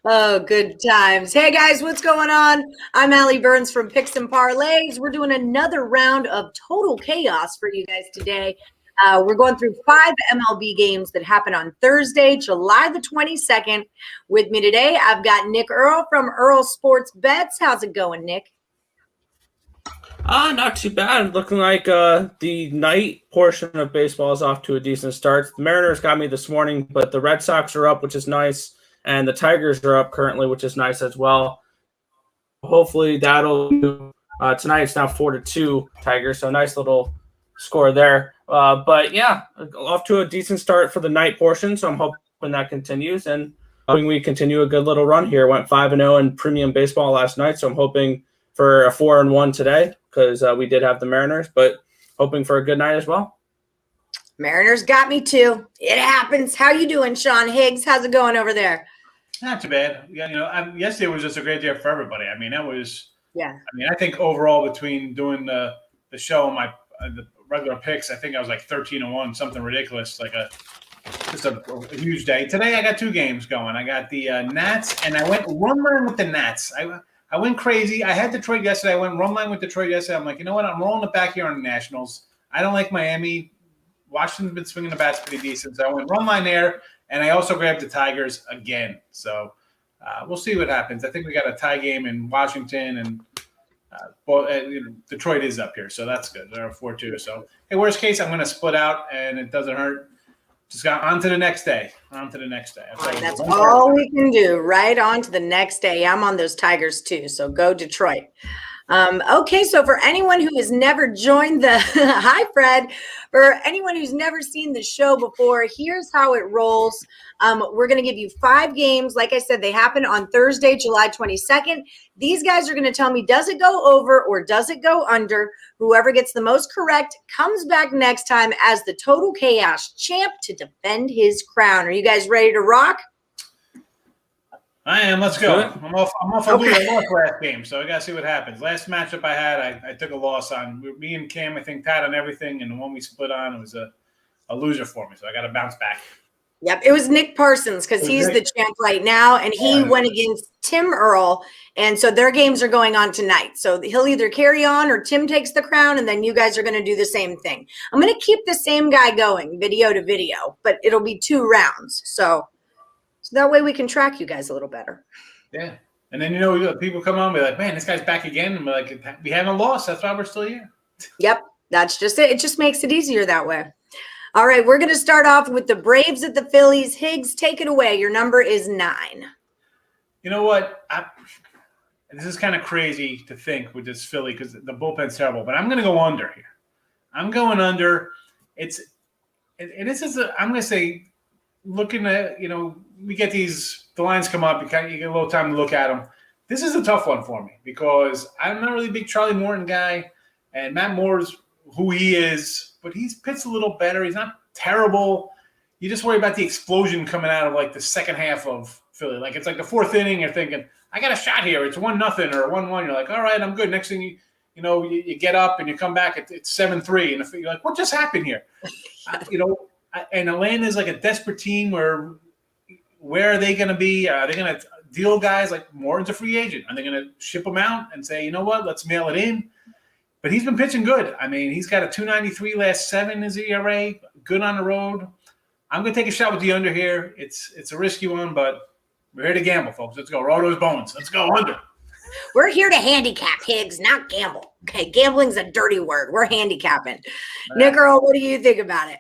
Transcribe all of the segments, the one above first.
Oh, good times. Hey, guys, what's going on? I'm Allie Burns from Picks and Parlays. We're doing another round of total chaos for you guys today. We're going through 5 MLB games that happen on Thursday, July the 22nd. With me today, I've got Nick Earle from Earle Sports Bets. How's it going, Nick? Not too bad. Looking like the night portion of baseball is off to a decent start. The Mariners got me this morning, but the Red Sox are up, which is nice, and the Tigers are up currently, which is nice as well. Hopefully that'll do. Tonight it's now 4-2 Tigers, so nice little score there. But yeah, off to a decent start for the night portion, so I'm hoping that continues, and hoping we continue a good little run here. Went 5-0 in premium baseball last night, so I'm hoping for a 4-1 today, because we did have the Mariners, but hoping for a good night as well. Mariners got me too. It happens. How you doing, Sean Higgs? How's it going over there? Not too bad. Yeah, yesterday was just a great day for everybody. I mean, I think overall between doing the show and the regular picks, I think I was like 13-1, something ridiculous, like just a huge day. Today I got 2 games going. I got the Nats, and I went run line with the Nats. I went crazy. I had Detroit yesterday. I went run line with Detroit yesterday. I'm like, you know what? I'm rolling it back here on the Nationals. I don't like Miami. Washington's been swinging the bats pretty decent. So I went run line there, and I also grabbed the Tigers again. So we'll see what happens. I think we got a tie game in Washington, and Detroit is up here. So that's good. They're 4-2. So, hey, worst case, I'm going to split out, and it doesn't hurt. Just got on to the next day. That's all we can do. Right on to the next day. I'm on those Tigers too. So go Detroit. Okay, so for anyone who has never joined the hi Fred, for anyone who's never seen the show before, here's how it rolls. We're going to give you 5 games. Like I said, they happen on Thursday, July 22nd. These guys are going to tell me, does it go over or does it go under? Whoever gets the most correct comes back next time as the Total Chaos champ to defend his crown. Are you guys ready to rock? I am. Let's go. I'm off. I lost last game, so I got to see what happens. Last matchup I had, I took a loss on. Me and Cam, I think, tied on everything, and the one we split on, it was a loser for me, so I got to bounce back. Yep, it was Nick Parsons because he's the champ right now, and he went against Tim Earle, and so their games are going on tonight. So he'll either carry on or Tim takes the crown, and then you guys are going to do the same thing. I'm going to keep the same guy going, video to video, but it'll be 2 rounds. So that way we can track you guys a little better. Yeah, and then people come on and be like, "Man, this guy's back again," and we're like, "We haven't lost. That's why we're still here." Yep, that's just it. It just makes it easier that way. All right, we're going to start off with the Braves at the Phillies. Higgs, take it away. Your number is 9. You know what? This is kind of crazy to think with this Philly because the bullpen's terrible, but I'm going to go under here. I'm going under. I'm going to say, looking at, we get the lines come up, you get a little time to look at them. This is a tough one for me because I'm not really a big Charlie Morton guy, and Matt Moore's who he is, but he's pitched a little better. He's not terrible. You just worry about the explosion coming out of like the second half of Philly. Like it's like the 4th inning, you're thinking, I got a shot here. It's 1-0 or 1-1. You're like, all right, I'm good. Next thing you get up and you come back, it's 7-3. And you're like, what just happened here? And Atlanta's like a desperate team where are they going to be? Are they going to deal guys like Morton's a free agent? Are they going to ship him out and say, you know what, let's mail it in? But he's been pitching good. I mean, he's got a 2.93 last 7 is ERA, good on the road. I'm going to take a shot with the under here. It's a risky one, but we're here to gamble, folks. Let's go. Roll those bones. Let's go under. We're here to handicap, Higgs, not gamble. Okay, gambling's a dirty word. We're handicapping. Nick Earle, what do you think about it?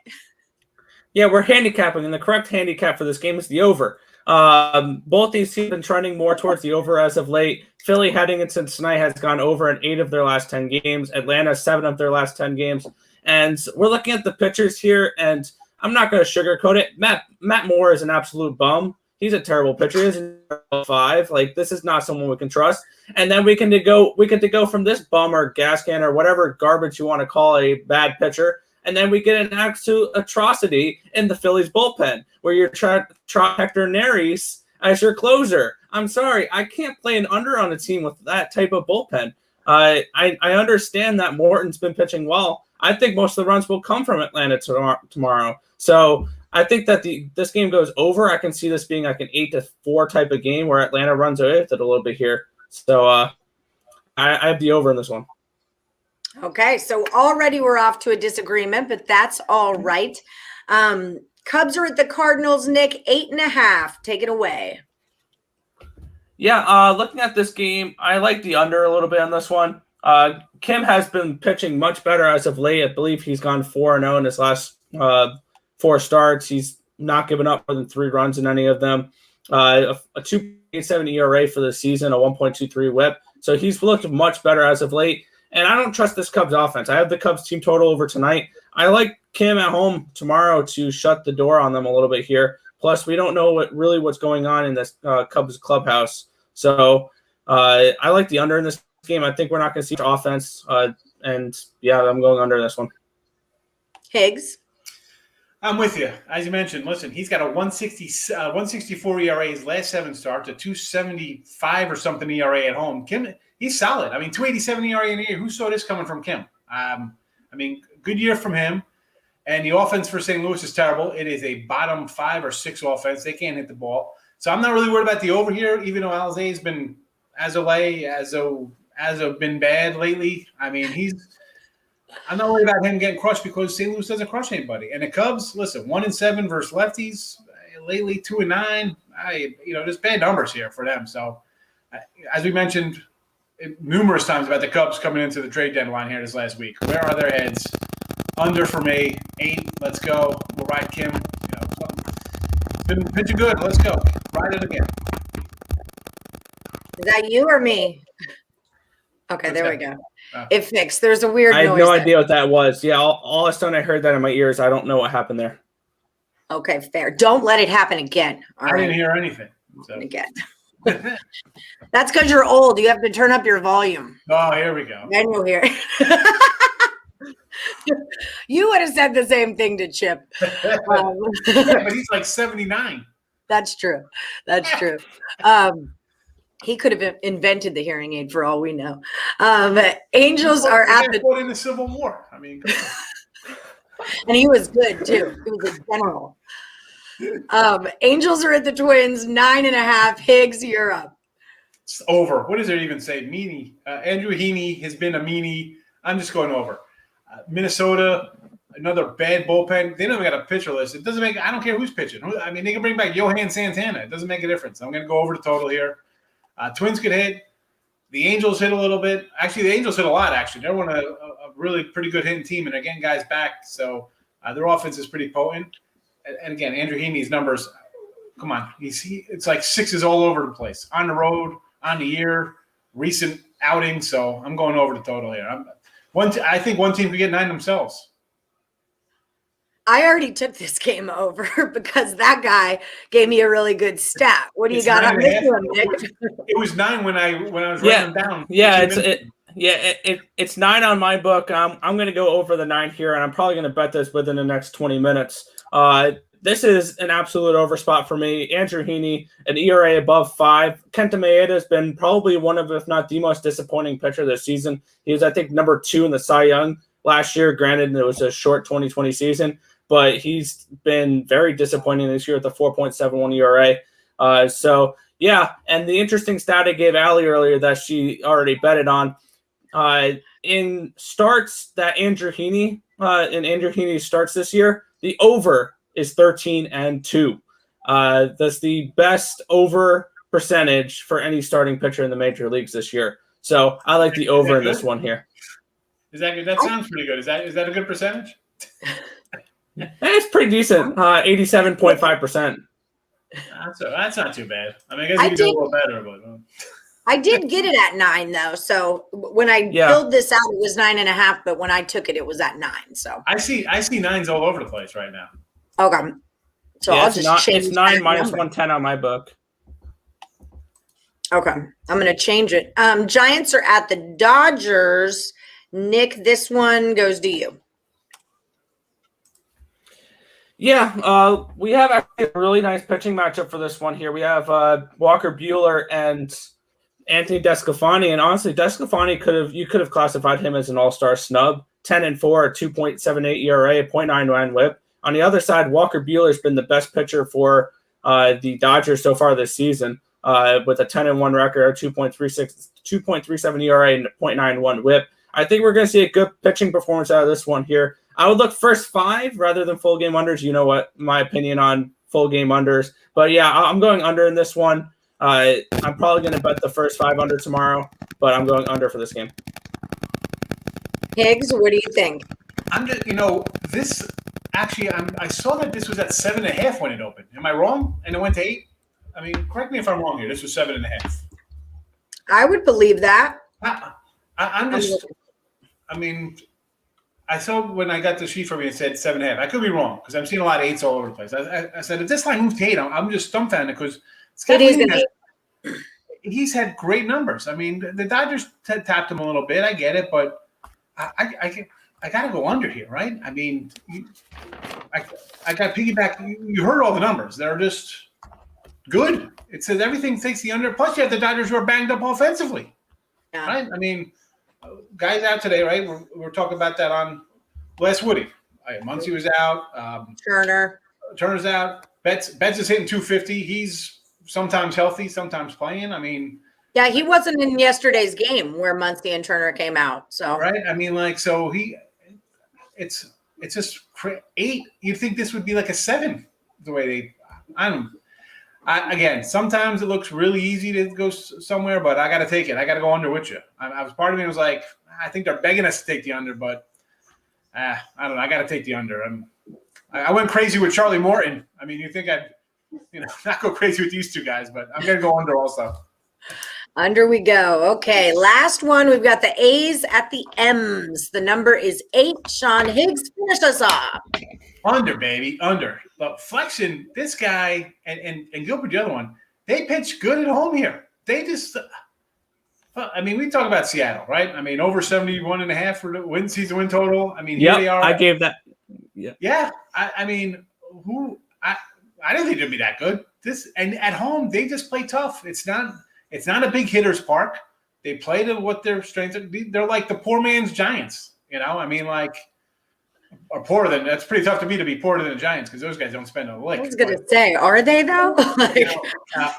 Yeah, we're handicapping, and the correct handicap for this game is the over. Both these teams have been trending more towards the over as of late. Philly heading into tonight has gone over in 8 of their last 10 games. Atlanta, 7 of their last 10 games. And we're looking at the pitchers here, and I'm not going to sugarcoat it. Matt Moore is an absolute bum. He's a terrible pitcher. He's a 5. Like, this is not someone we can trust. And then we can go from this bum or gas can or whatever garbage you want to call a bad pitcher. And then we get an absolute atrocity in the Phillies bullpen where you're trying Hector Neris as your closer. I'm sorry, I can't play an under on a team with that type of bullpen. I understand that Morton's been pitching well. I think most of the runs will come from Atlanta tomorrow. So I think that this game goes over. I can see this being like an 8-4 type of game where Atlanta runs away with it a little bit here. So I have the over in this one. Okay, so already we're off to a disagreement, but that's all right. Cubs are at the Cardinals, Nick, 8.5. Take it away. Yeah, looking at this game, I like the under a little bit on this one. Kim has been pitching much better as of late. I believe he's gone 4-0 in his last 4 starts. He's not given up more than 3 runs in any of them. A 2.87 ERA for the season, a 1.23 WHIP. So he's looked much better as of late. And I don't trust this Cubs offense. I have the Cubs team total over tonight. I like Kim at home tomorrow to shut the door on them a little bit here. Plus, we don't know what's going on in this Cubs clubhouse. So I like the under in this game. I think we're not going to see offense. And yeah, I'm going under this one. Higgs? I'm with you. As you mentioned, listen, he's got a 164 ERA his last 7 starts, a 275 or something ERA at home. Kim, he's solid. I mean, 287 ERA in a year. Who saw this coming from Kim? I mean, good year from him. And the offense for St. Louis is terrible. It is a bottom 5 or 6 offense. They can't hit the ball. So I'm not really worried about the over here, even though Alzay's been been bad lately. I mean, I'm not worried about him getting crushed because St. Louis doesn't crush anybody. And the Cubs, listen, 1-7 versus lefties. Lately, 2-9. There's bad numbers here for them. So, as we mentioned numerous times about the Cubs coming into the trade deadline here this last week, where are their heads? Under for me, 8. Let's go. We'll ride Kim. Been pitching good. Let's go. Ride it again. Is that you or me? Okay, there we go. It fixed. There's a weird noise. I have no idea what that was. Yeah, all of a sudden I heard that in my ears. I don't know what happened there. Okay, fair. Don't let it happen again. I didn't hear anything. So. Again. That's because you're old. You have to turn up your volume. Oh, here we go. Then you'll hear it. You would have said the same thing to Chip. Yeah, but he's like 79. That's true. That's true. He could have invented the hearing aid for all we know. Angels are at the in the Civil War. I mean, and he was good too. He was a general. Angels are at the Twins, 9.5. Higgs, you're up. It's over. What does it even say? Meanie. Andrew Heaney has been a meanie. I'm just going over. Minnesota, another bad bullpen. They don't even got a pitcher list. It doesn't make. I don't care who's pitching. I mean, they can bring back Johan Santana. It doesn't make a difference. I'm going to go over the total here. Twins could hit. The Angels hit a little bit. Actually, the Angels hit a lot, actually. They're one of a really pretty good hitting team, and they're getting guys back. So their offense is pretty potent. And again, Andrew Heaney's numbers, come on. It's like 6s all over the place. On the road, on the year, recent outing. So I'm going over the total here. I think one team could get 9 themselves. I already took this game over because that guy gave me a really good stat. What do you got on this one, Nick? It was 9 when I was writing them down. Yeah, it's 9 on my book. I'm going to go over the 9 here, and I'm probably going to bet this within the next 20 minutes. This is an absolute overspot for me. Andrew Heaney, an ERA above 5. Kenta Maeda has been probably one of, if not the most disappointing pitcher this season. He was, I think, number 2 in the Cy Young last year. Granted, it was a short 2020 season, but he's been very disappointing this year with the 4.71 ERA. So, yeah, and the interesting stat I gave Allie earlier that she already betted on, in starts that Andrew Heaney starts this year, the over is 13-2. That's the best over percentage for any starting pitcher in the major leagues this year. So I like the over in this one here. Is that good? That sounds pretty good. Is that a good percentage? It's pretty decent. 87.5%. That's not too bad. I mean, I guess you could do a little better, but I did get it at 9 though. So when I filled this out, it was 9.5. But when I took it, it was at 9. So I see 9s all over the place right now. Okay. So I'll just change. It's 9 minus 110 on my book. Okay, I'm going to change it. Giants are at the Dodgers. Nick, this one goes to you. Yeah, we have actually a really nice pitching matchup for this one here. We have Walker Buehler and Anthony DeSclafani, and honestly, DeSclafani you could have classified him as an all-star snub. 10-4, 2.78 ERA, 0.99 WHIP. On the other side, Walker Buehler's been the best pitcher for the Dodgers so far this season, with a 10-1 record, 2.37 ERA, and 0.91 WHIP. I think we're going to see a good pitching performance out of this one here. I would look first 5 rather than full game unders. You know what my opinion on full game unders. But yeah, I'm going under in this one. I'm probably going to bet the first 5 under tomorrow, but I'm going under for this game. Higgs, what do you think? I'm just, this actually, I saw that this was at 7.5 when it opened. Am I wrong? And it went to 8? I mean, correct me if I'm wrong here. This was 7.5. I would believe that. I'm just, I mean, I saw when I got the sheet from you, it said 7.5. I could be wrong because I'm seeing a lot of 8s all over the place. I said, if this line moves to 8, I'm just dumbfounded because he's had great numbers. I mean, the Dodgers tapped him a little bit. I get it, but I got to go under here, right? I mean, I got piggyback. You heard all the numbers. They're just good. It says everything takes the under. Plus, you have the Dodgers who are banged up offensively, right? I mean, guys out today, right? We're talking about that on last Woody. Muncy was out. Turner's out. Betts is hitting 250. He's sometimes healthy, sometimes playing. I mean, yeah, he wasn't in yesterday's game where Muncy and Turner came out. So right. I mean, it's just 8. You'd think this would be like a 7. The way again, sometimes it looks really easy to go somewhere, but I got to take it. I got to go under with you. I was part of me was like, I think they're begging us to take the under, but I don't know. I got to take the under. I went crazy with Charlie Morton. I mean, you think I'd, not go crazy with these two guys, but I'm going to go under also. Under we go. Okay, last one. We've got the A's at the M's. The number is 8. Sean Higgs, finish us off. Under, baby, under. But Flexion, this guy, and Gilbert, the other one, they pitch good at home here. They just I mean, we talk about Seattle, right? I mean, over 71.5 for the season win total. I mean, here they are. I gave that. Yeah. I mean, I didn't think it'd be that good. And at home, they just play tough. It's not a big hitter's park. They play to what their strengths are. They're like the poor man's Giants. I mean, or poorer than. That's pretty tough to be poorer than the Giants because those guys don't spend a lick. I was going to say, are they though?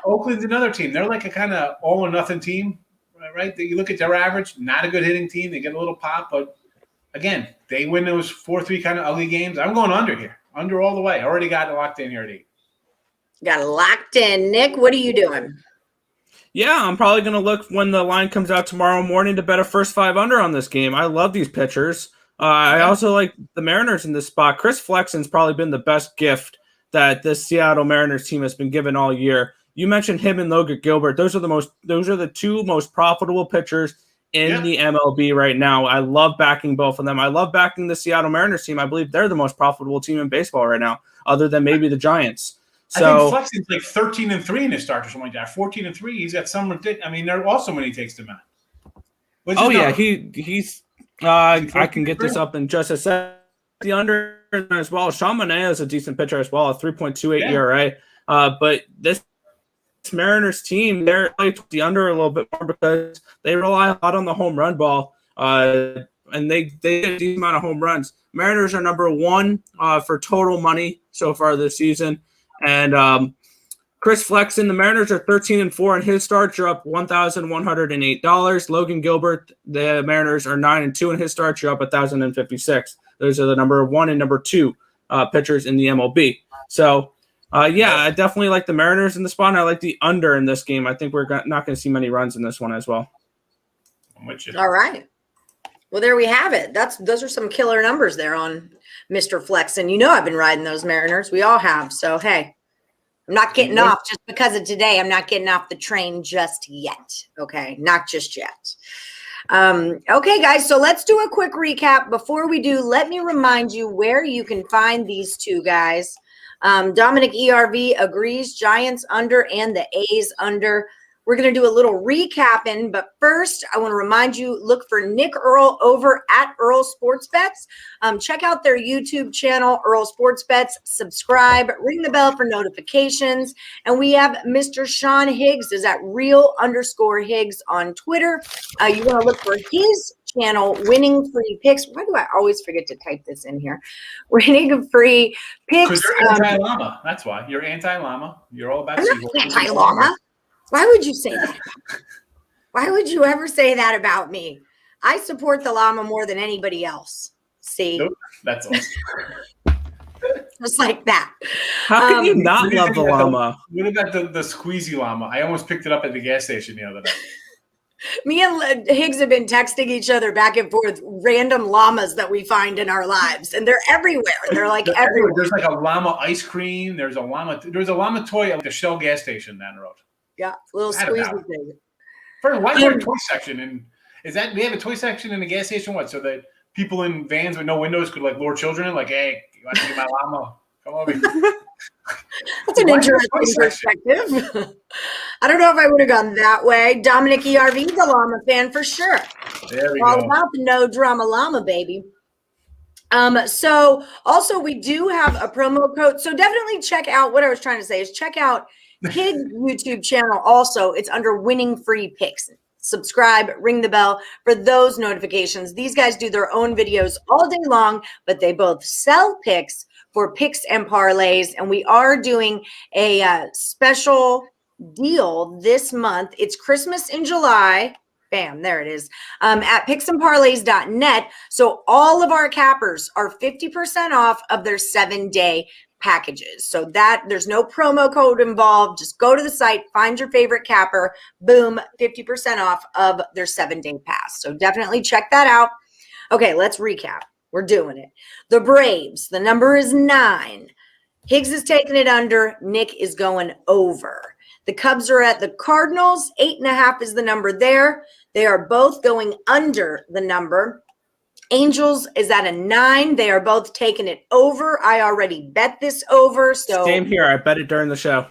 Oakland's another team. They're like a kind of all or nothing team, right? You look at their average, not a good hitting team. They get a little pop, but again, they win those 4-3 kind of ugly games. I'm going under here, under all the way. I already got it locked in here at 8. Got it locked in. Nick, what are you doing? Yeah, I'm probably going to look when the line comes out tomorrow morning to bet a first 5 under on this game. I love these pitchers. I also like the Mariners in this spot. Chris Flexen's probably been the best gift that this Seattle Mariners team has been given all year. You mentioned him and Logan Gilbert. Those are the 2 most profitable pitchers in the MLB right now. I love backing both of them. I love backing the Seattle Mariners team. I believe they're the most profitable team in baseball right now, other than maybe the Giants. So I think Flexen's like 13-3 in his start or something like that. 14-3. He's got some ridiculous. I mean, they're awesome when he takes them out. He's. I can get this up in just a second. The under as well. Sean Manaea is a decent pitcher as well, a 3.28 ERA. But this Mariners team, they're like the under a little bit more because they rely a lot on the home run ball. And they get a decent amount of home runs. Mariners are number 1 for total money so far this season. And Chris Flexen, the Mariners are 13-4 in his starts. You're up $1,108. Logan Gilbert, the Mariners are 9-2 in his starts. You're up $1,056. Those are the number 1 and number 2 pitchers in the MLB. So, I definitely like the Mariners in the spot. And I like the under in this game. I think we're not going to see many runs in this one as well. I'm with you. All right. Well, there we have it. Those are some killer numbers there on Mr. Flexen. I've been riding those Mariners. We all have. So, hey. I'm not getting off just because of today. I'm not getting off the train just yet. Okay, not just yet. Okay, guys, so let's do a quick recap. Before we do, let me remind you where you can find these 2 guys. Dominic ERV agrees, Giants under and the A's under. We're going to do a little recapping, but first I want to remind you, look for Nick Earle over at Earle Sports Bets. Check out their YouTube channel, Earle Sports Bets. Subscribe, ring the bell for notifications. And we have Mr. Sean Higgs is at real_Higgs on Twitter. You want to look for his channel, winning free picks. Why do I always forget to type this in here? Winning free picks. Because you're anti-llama. That's why. You're anti-llama. You're all about I'm seahorses. not anti-llama. Why would you say that? Why would you ever say that about me? I support the llama more than anybody else. See? Nope, that's awesome. Just like that. How can you not love the llama? What about the squeezy llama? I almost picked it up at the gas station the other day. Me and Higgs have been texting each other back and forth random llamas that we find in our lives, and they're everywhere. They're like everywhere. There's like a llama ice cream. There's a llama toy at the Shell gas station down the road. Yeah, little squeezy thing. Why is there a toy section? And is that they have a toy section in the gas station? What, so that people in vans with no windows could like lure children in? Like, hey, you want to get my llama? Come over. That's an interesting perspective. I don't know if I would have gone that way. Dominic ERV, the llama fan for sure. There we All go. about the no drama llama, baby. So also we do have a promo code. So definitely check out what I was trying to say is check out Higgs YouTube channel. Also, it's under winning free picks. Subscribe, ring the bell for those notifications. These guys do their own videos all day long, but they both sell picks for picks and parlays. And we are doing a special deal this month. It's Christmas in July. Bam, there it is. At picksandparlays.net. So all of our cappers are 50% off of their 7-day packages. So that there's no promo code involved. Just go to the site, find your favorite capper, boom, 50% off of their 7-day pass. So definitely check that out. Okay, let's recap. We're doing it. The Braves, the number is 9. Higgs is taking it under. Nick is going over. The Cubs are at the Cardinals. 8.5 is the number there. They are both going under the number. Angels is at a 9. They are both taking it over. I already bet this over. So Same here. I bet it during the show.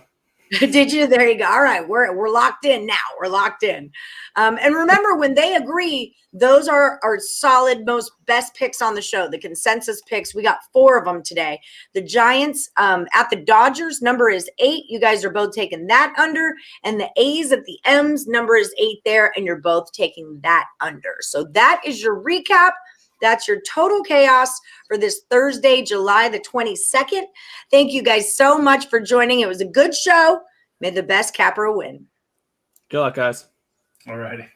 Did you? There you go. All right, we're locked in now. We're locked in. And remember, when they agree, those are our solid, best picks on the show. The consensus picks. We got 4 of them today. The Giants at the Dodgers, number is 8. You guys are both taking that under. And the A's at the M's, number is 8 there, and you're both taking that under. So that is your recap. That's your total chaos for this Thursday, July the 22nd. Thank you guys so much for joining. It was a good show. May the best capper win. Good luck, guys. All righty.